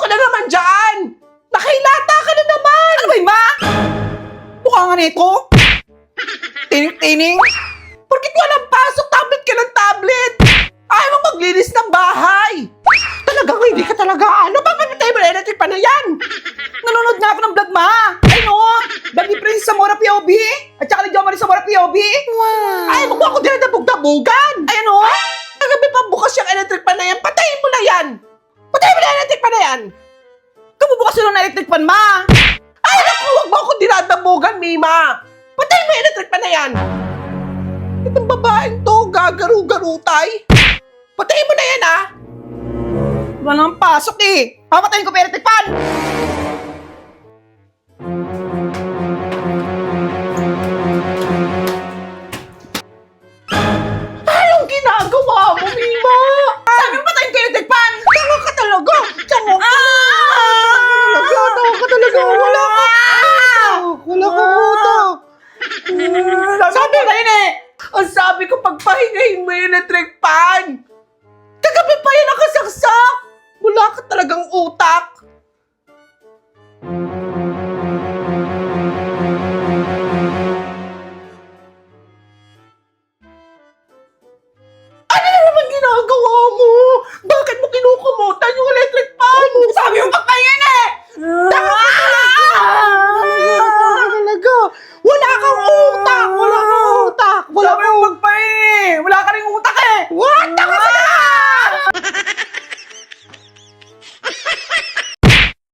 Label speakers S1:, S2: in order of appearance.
S1: ka na naman dyan! Nakahilata ka na naman!
S2: Ano ba yun, ma? Mukha nga nito. Tining-tining.
S1: Porkit walang pasok, tablet ka ng tablet! Ayaw mo maglinis ng bahay! Talagang hindi ka talaga ano? Mapamitay mo na electric pa na yan!
S2: Nanonood nga ako ng vlog, ma. Ay, no. Vlog ni Princess Zamora POV. At saka ni Jomari Zamora POV. Wow.
S1: Ayaw mo ako dinadabog-dabugan!
S2: Ay, ano?
S1: Kagabi pa bukas yung electric pa na yan, patayin mo na yan! Patayin mo na yung electric pa na yan!
S2: Kabubukas yun ng electric fan, ma.
S1: Ay, naku, huwag mo ako dinadabugan, Mima! Patayin mo yung electric pa na yan! Itong babaeng to, gagaru-garutay! Patayin mo na yan, ha!
S2: Wala nang pasok, eh. Papatayin ko pa yung electric fan.
S1: Anong ginagawa mo, Mima?
S2: Sabi mo patayin ko yung electric fan.
S1: Tanga ka talaga! Tanga ka! Tanga ka talaga! Wala ka utak!
S2: Sabi ko yun, eh.
S1: Ang sabi ko, pagpahingahin mo yung electric fan! Kagabi pa yan nakasaksak! Wala ka talagang utak!